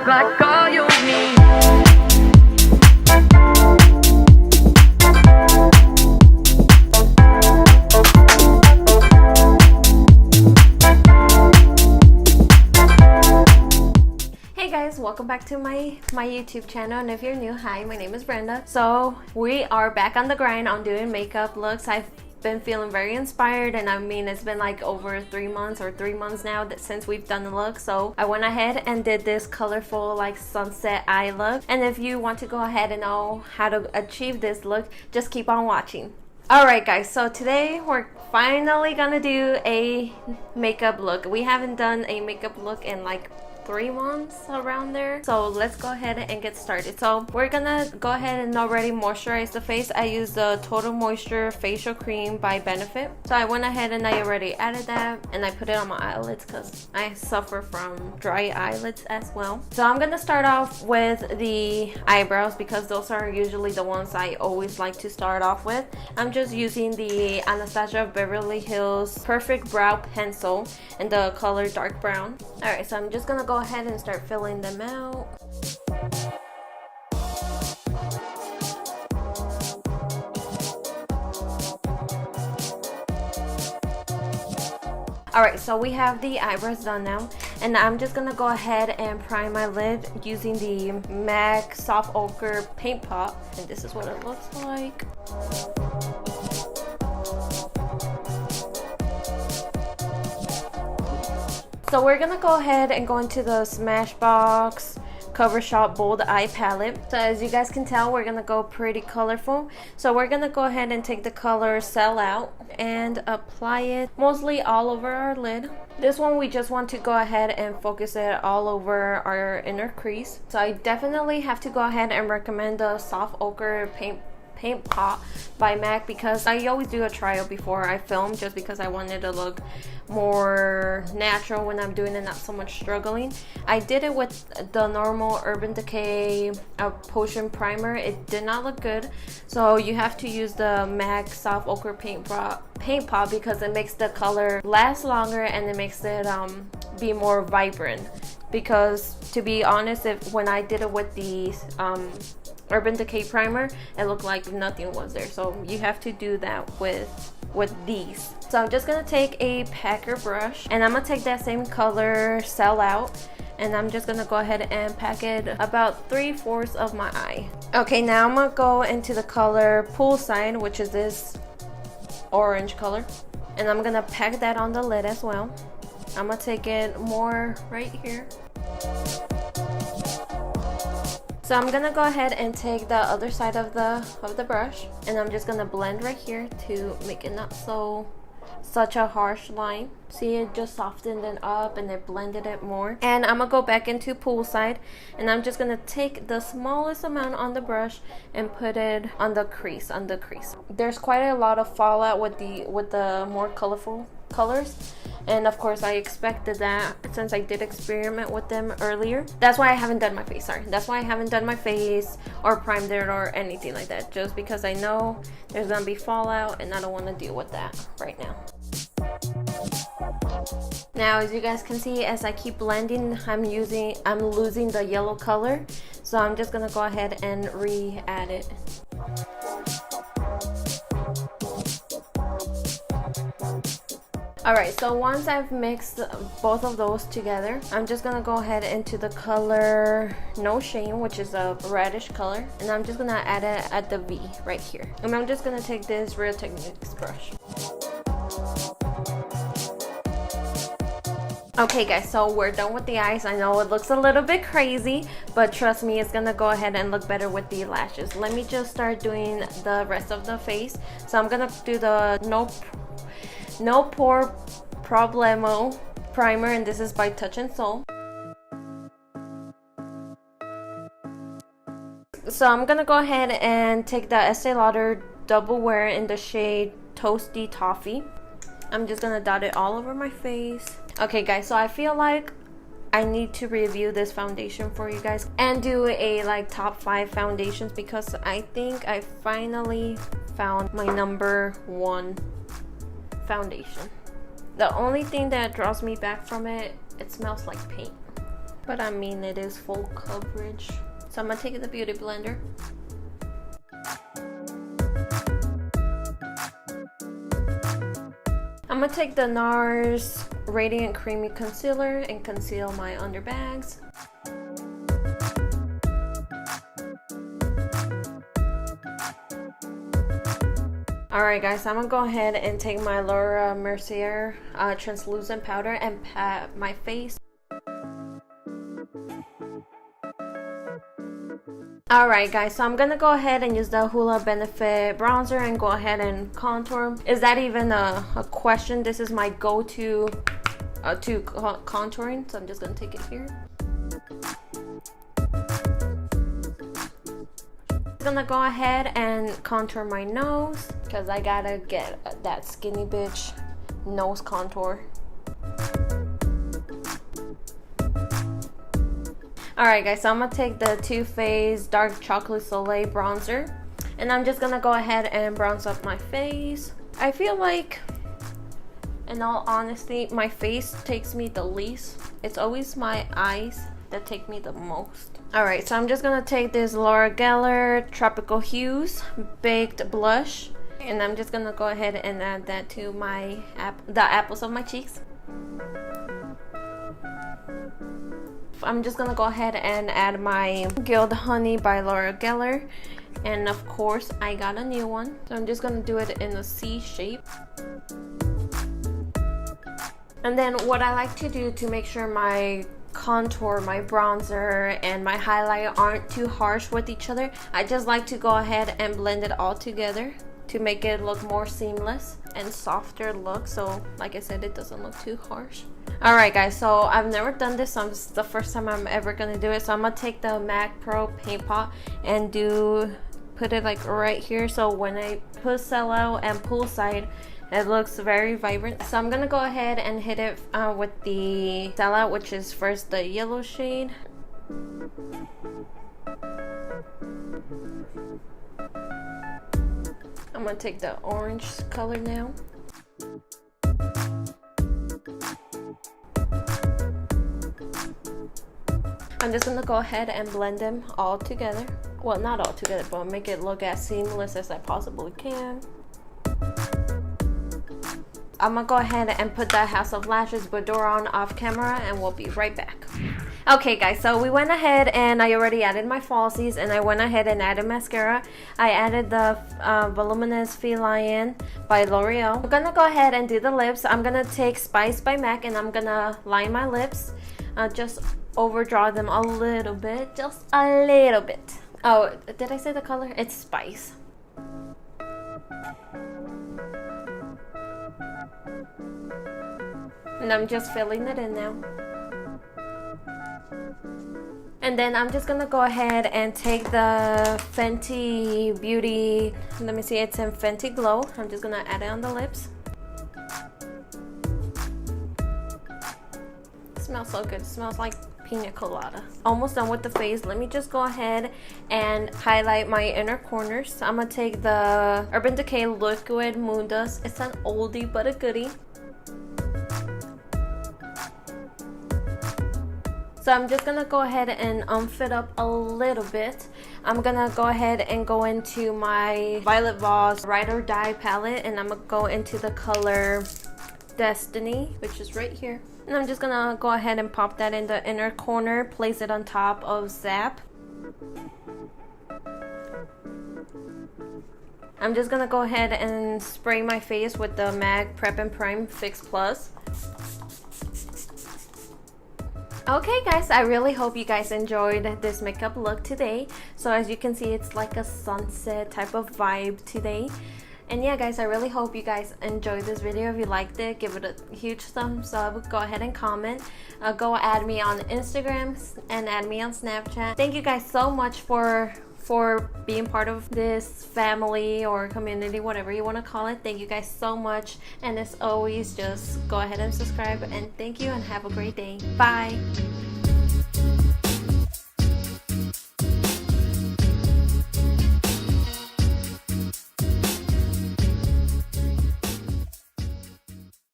look like all you need. Hey guys, welcome back to my YouTube channel, and if you're new, hi, my name is Brenda. So we are back on the grind on doing makeup looks. I've been feeling very inspired, and I mean, it's been like over 3 months or 3 months now since we've done the look. So I went ahead and did this colorful like sunset eye look, and if you want to go ahead and know how to achieve this look, just keep on watching. Alright guys, so today we're finally gonna do a makeup look. We haven't done a makeup look in like 3 months around there, so let's go ahead and get started. So we're gonna go ahead and already moisturize the face. I used the Total Moisture facial cream by Benefit, so I went ahead and I already added that, and I put it on my eyelids because I suffer from dry eyelids as well. So I'm gonna start off with the eyebrows because those are usually the ones I always like to start off with. I'm just using the Anastasia Beverly Hills Perfect Brow Pencil in the color dark brown. Alright, so I'm just gonna go ahead and start filling them out. Alright, so we have the eyebrows done now, and I'm just gonna go ahead and prime my lid using the MAC Soft Ochre Paint Pot, and this is what it looks like. So we're gonna go ahead and go into the Smashbox Cover Shop Bold Eye Palette. So as you guys can tell, we're gonna go pretty colorful. So we're gonna go ahead and take the color Sell Out and apply it mostly all over our lid. This one we just want to go ahead and focus it all over our inner crease. So I definitely have to go ahead and recommend the Soft Ochre Paint Pot by MAC because I always do a trial before I film, just because I wanted to look more natural when I'm doing it, not so much struggling. I did it with the normal Urban Decay Potion Primer. It did not look good, so you have to use the MAC Soft Ochre Paint Pot because it makes the color last longer and it makes it be more vibrant. Because to be honest, when I did it with the Urban Decay primer, it looked like nothing was there. So you have to do that with these. So I'm just gonna take a packer brush, and I'm gonna take that same color Sell Out, and I'm just gonna go ahead and pack it about 3/4 of my eye. Okay, now I'm gonna go into the color Poolside, which is this orange color, and I'm gonna pack that on the lid as well. I'm gonna take it more right here. So I'm gonna go ahead and take the other side of the brush, and I'm just gonna blend right here to make it not such a harsh line. See, it just softened it up and it blended it more. And I'm gonna go back into Poolside, and I'm just gonna take the smallest amount on the brush and put it on the crease. There's quite a lot of fallout with the more colorful colors, and of course I expected that since I did experiment with them earlier. That's why I haven't done my face. That's why I haven't done my face or primed it or anything like that, just because I know there's gonna be fallout and I don't want to deal with that right now. Now, as you guys can see, as I keep blending, I'm losing the yellow color, so I'm just gonna go ahead and re-add it. Alright, so once I've mixed both of those together, I'm just gonna go ahead into the color No Shame, which is a reddish color, and I'm just gonna add it at the V right here. And I'm just gonna take this Real Techniques brush. Okay guys, so we're done with the eyes. I know it looks a little bit crazy, but trust me, it's gonna go ahead and look better with the lashes. Let me just start doing the rest of the face. So I'm gonna do the No Pore Problemo primer, and this is by Touch and Soul. So I'm gonna go ahead and take the Estee Lauder Double Wear in the shade Toasty Toffee. I'm just gonna dot it all over my face. Okay guys, so I feel like I need to review this foundation for you guys and do a like top 5 foundations, because I think I finally found my #1 foundation. The only thing that draws me back from it, it smells like paint. but I mean it is full coverage. So I'm gonna take the beauty blender. I'm gonna take the NARS Radiant Creamy Concealer and conceal my underbags. Alright guys, so I'm gonna go ahead and take my Laura Mercier translucent powder and pat my face. Alright guys, so I'm gonna go ahead and use the Hoola Benefit bronzer and go ahead and contour. Is that even a question? This is my go-to to contouring, so I'm just gonna take it here. I'm gonna go ahead and contour my nose because I gotta get that skinny bitch nose contour. Alright guys, so I'm gonna take the Too Faced Dark Chocolate Soleil bronzer and I'm just gonna go ahead and bronze up my face. I feel like, in all honesty, my face takes me the least. It's always my eyes that take me the most. Alright, so I'm just gonna take this Laura Geller Tropical Hues Baked Blush and I'm just gonna go ahead and add that to my the apples of my cheeks. I'm just gonna go ahead and add my Gild Honey by Laura Geller, and of course I got a new one, so I'm just gonna do it in a C shape. And then what I like to do to make sure my contour, my bronzer, and my highlight aren't too harsh with each other, I just like to go ahead and blend it all together to make it look more seamless and softer look, so like I said, it doesn't look too harsh. Alright guys, so I've never done this, so this is the first time I'm ever gonna do it. So I'm gonna take the MAC Pro paint pot and put it like right here, so when I put sellout and poolside, it looks very vibrant. So I'm gonna go ahead and hit it with the sellout, which is first the yellow shade. I'm gonna take the orange color now. I'm just gonna go ahead and blend them all together. Well, not all together, but make it look as seamless as I possibly can. I'm gonna go ahead and put that House of Lashes Boudoir on off camera and we'll be right back. Okay guys, so we went ahead and I already added my falsies and I went ahead and added mascara. I added the Voluminous Feline by L'Oreal. I'm gonna go ahead and do the lips. I'm gonna take Spice by MAC and I'm gonna line my lips. Just overdraw them a little bit, just a little bit. Oh, did I say the color? It's Spice. And I'm just filling it in now. And then I'm just gonna go ahead and take the Fenty Beauty, let me see, it's in Fenty Glow. I'm just gonna add it on the lips. It smells so good. It smells like pina colada. Almost done with the face. Let me just go ahead and highlight my inner corners. So I'm gonna take the Urban Decay Liquid Moon Dust. It's an oldie but a goodie. So I'm just gonna go ahead and fit up a little bit. I'm gonna go ahead and go into my Violet Voss Ride or Die palette and I'm gonna go into the color Destiny, which is right here. And I'm just gonna go ahead and pop that in the inner corner, place it on top of Zap. I'm just gonna go ahead and spray my face with the MAC Prep and Prime Fix Plus. Okay guys, I really hope you guys enjoyed this makeup look today. So as you can see, it's like a sunset type of vibe today. And yeah guys, I really hope you guys enjoyed this video. If you liked it, give it a huge thumbs up. Go ahead and comment. Go add me on Instagram and add me on Snapchat. Thank you guys so much for being part of this family or community, whatever you want to call it. Thank you guys so much, and as always, just go ahead and subscribe, and thank you and have a great day. Bye.